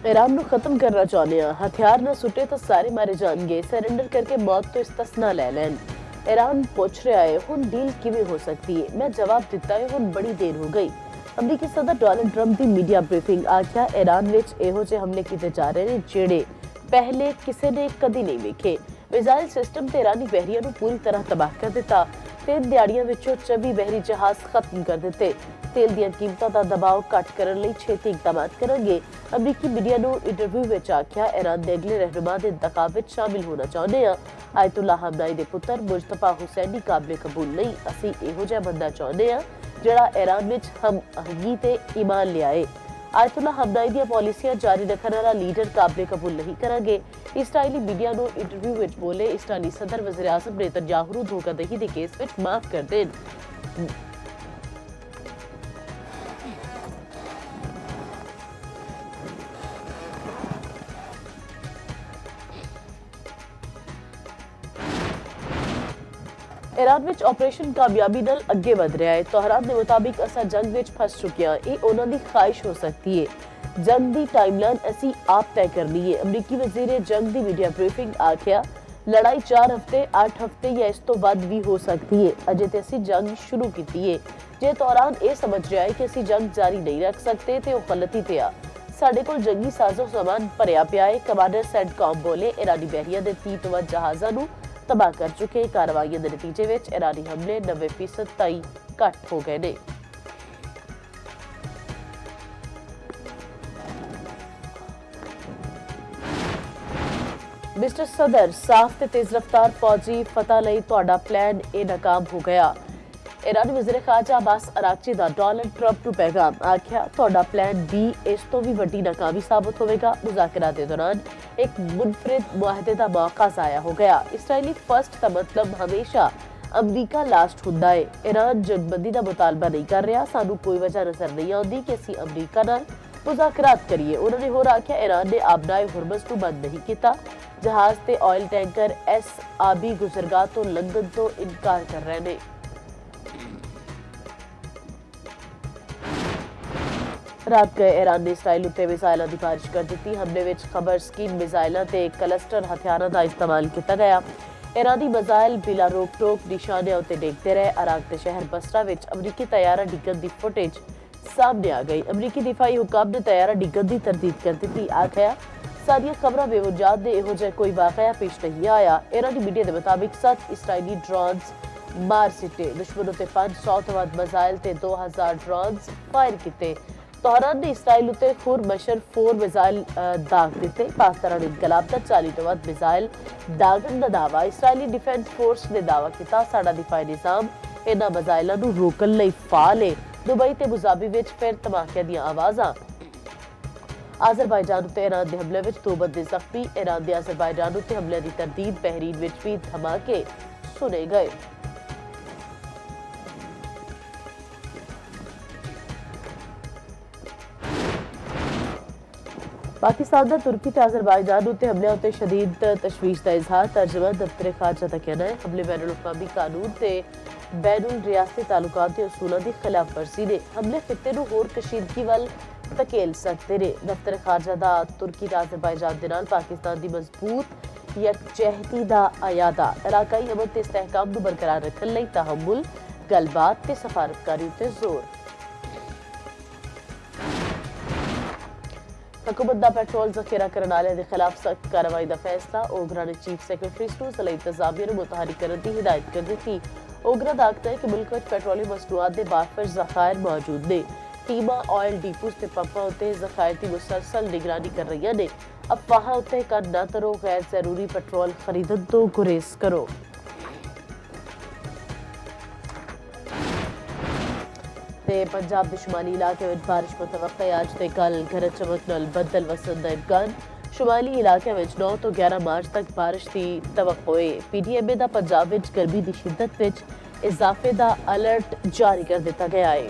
Iran को खत्म करना चाहते हैं, हथियार न सुटे तो सारे मारे जाएंगे, सरेंडर करके मौत तो इस्तेस्ना ले लें। ईरान पूछ रहा है हुन डील किवें हो सकती है। मैं जवाब दिता है हुन बड़ी देर हो गई। अमरीकी सदर डोनाल्ड ट्रंप की मीडिया ब्रीफिंग आख्या ईरान विच इहो जे हमले किए जा रहे हैं जेड़े पहले किसी ने कदी नहीं वेखे। मिसाइल सिस्टम ते ईरानी बहरिया नूं पूरी तरह तबाह कर दिता। 3 दिहाड़ियां विचों 24 बहरी जहाज खत्म कर दिते। तेल ਦੀਆਂ ਕੀਮਤਾਂ ਦਾ ਦਬਾਅ ਘੱਟ ਕਰਨ ਲਈ ਛੇਤੀ ਇਕਦਾਮਾਤ ਕਰਾਂਗੇ। ਅਮਰੀਕੀ ਮੀਡੀਆ ਨੂੰ ਇੰਟਰਵਿਊ ਵਿੱਚ ਆਖਿਆ ਈਰਾਨ ਦੇ ਅਗਲੇ ਰਹਿਨੁਮਾ ਦੇ ਇੰਤਖਾਬ ਵਿੱਚ ਸ਼ਾਮਿਲ ਹੋਣਾ ਚਾਹੁੰਦੇ ਹਾਂ। ਆਇਤੁੱਲਾ ਹਮਨਾਈ ਦੇ ਪੁੱਤਰ ਮੁਜਤਬਾ ਹੁਸੈਨੀ ਕਾਬਲੇ ਕਬੂਲ ਨਹੀਂ। ਅਸੀਂ ਇਹੋ ਜਿਹਾ ਬੰਦਾ ਚਾਹੁੰਦੇ ਹਾਂ ਜਿਹੜਾ ਈਰਾਨ ਵਿੱਚ ਹਮ ਆਹੰਗੀ ਤੇ ਈਮਾਨ ਲਿਆਏ। आयतुल्ला हमनाई ਦੀਆਂ ਪਾਲਿਸੀਆਂ ਜਾਰੀ ਰੱਖਣ ਵਾਲਾ ਲੀਡਰ ਕਾਬਲੇ ਕਬੂਲ ਨਹੀਂ ਕਰਾਂਗੇ। ਇਸਰਾਈਲੀ ਮੀਡੀਆ ਨੂੰ ਇੰਟਰਵਿਊ ਵਿੱਚ ਬੋਲੇ ਇਸਰਾਈਲੀ ਸਦਰ ਵਜ਼ੀਰ ਆਜ਼ਮ ਨੇਤਨਯਾਹੂ ਨੂੰ ਧੋਖਾਦਹੀ ਦੇ ਕੇਸ ਵਿੱਚ ਮਾਫ ਕਰ ਦੇਣ। ईरान विच ऑपरेशन कामयाबी नाल अगे वध रहा है। तोहरान के मुताबिक असा जंग विच फस चुके हैं। ये उन्हां दी ख्वाहिश हो सकती है। जंग की टाइमलाइन असी आप तय करनी है। अमरीकी वजीर जंग की मीडिया ब्रीफिंग आख्या लड़ाई 4 हफ्ते 8 हफ्ते या इस तो वध भी हो सकती है। अजे तो असी जंग शुरू की है। जे तोहरान ये समझ रहा है कि असी जंग जारी नहीं रख सकते तो गलती पे आ। साडे कोल जंगी साजो सामान भरिया पिया है। कमांडर सेंटकॉम बोले ईरानी बहरिया के 30 तो वध जहाज़ों नूं तबाह कर चुके। कार्रवाइयों के नतीजे में ईरानी हमले 90% ताई घट हो गए ने। मिस्टर सदर साफ ते तेज रफ्तार फौजी फतह लई तुहाडा प्लान ए नाकाम हो गया। ईरानी वज़ीर ख़ारजा अब्बास अरागची दा डोनाल्ड ट्रंप नूं पैगाम आख्या तुहाडा प्लान बी इस तो भी वड्डी नाकामी साबित होवेगा। मुज़ाकरात के दौरान एक मुनफरिद मुआहदे का मौका ज़ाया हो गया। इसराइली फर्स्ट का मतलब हमेशा अमरीका लास्ट हुंदा है। ईरान जंगबंदी का मुतालबा नहीं कर रहा। सानू कोई वजह नजर नहीं आती कि असीं अमरीका नाल मुज़ाकरात करिए। उन्होंने होर आख्या ईरान ने आबनाए हुरमज़ नूं बंद नहीं किया। जहाज ते ऑयल टैंकर एस आबी गुजरगाह तो लंघन तो इनकार कर रहे हैं। रात गए ईरान ने इसराइल उत्ते मिसाइलों की बारिश कर दी। हमले में खबर स्कीन मिसाइलों ते क्लस्टर हथियारों का इस्तेमाल किया गया। ईरानी मिसाइल बिला रोक टोक निशानियां उत्ते डिगते रहे। इराक के शहर बसरा में अमरीकी तैयारा डिगन की फुटेज सामने आ गई। अमरीकी दिफाई हुकाम ने तैयारा डिगन की तरदीद कर दी। आख्या सारिया खबर बेबुनियाद ने इहो जिहा कोई वाकया पेश नहीं आया। ईरानी मीडिया के मुताबिक 7 इसराइली ड्रोन्स मार सिटे। दुश्मन उत्ते 500 तो वध मिसाइल ते 2000 ड्रोन्स फायर किए। तोहरान ने इसराइल उत्ते खुर मशर 4 मिसाइल दाग दिते। पाकिस्तान इनकलाब का 40 तो वध मिसाइल दागन का दावा इसराइली डिफेंस फोर्स ने दावा किया। साडा दिफाई निज़ाम इन्हां मिसाइलों नूं रोकण लई फाल है। दुबई ते अबूधाबी विच फिर धमाकिਆਂ ਦੀਆਂ आवाज़ां। आज़रबाईजान उत्ते ईरान के हमले विच 2 बंदे जख्मी। ईरान के आज़रबाईजान उत्ते हमले की तरदीद। बहरीन विच भी धमाके सुने गए। पाकिस्तान का तुर्की ते आज़रबाईजान उत्ते हमले उत्ते शदीद तशवीश का इजहार। तर्जमा दफ्तर खारजा का कहना है हमले बैनुल अक़वामी कानून ते बैनुल रियासती तालुकात के उसूलों की खिलाफ वर्जी ने। हमले खिते नूं होर कशीदगी वल धकेल सकते ने। दफ्तर खारजा का तुर्की ते आज़रबाईजान दे नाल पाकिस्तान की मजबूत यकजहती का अयादा इलाकाई अमन ते इस्तेहकाम नूं बरकरार रखण लई तहम्मुल गलबात ते सफारतकारी उत्ते जोर। हुकूमत का पेट्रोल जखीरा करने वाले के खिलाफ सख्त कार्रवाई का फैसला। ओगरा ने चीफ सैकटरी नूं जिला इंतजामिया नूं मुतहरिक करने की हिदायत कर दी। ओगरा का आखना है कि मुल्क में पेट्रोलियम मसनूआत के बाफर जखायर मौजूद ने। टीमां ऑयल डिपोज ते पंपां उत्ते जखायर की मुसलसल निगरानी कर रही ने। अफवाहां उत्ते कन न करो। गैर जरूरी पेट्रोल खरीदण तो गुरेज करो। ते पंजाब के शुमाली इलाके में बारिश मुतवक्का। अज ते कल गरज चमक नाल बदल वसन का इम्कान। शुमाली इलाके में 9 तो 11 मार्च तक बारिश की तवक्को है। PDMA का पंजाब में गर्मी की शिद्दत में इजाफे का अलर्ट जारी कर दिया गया है।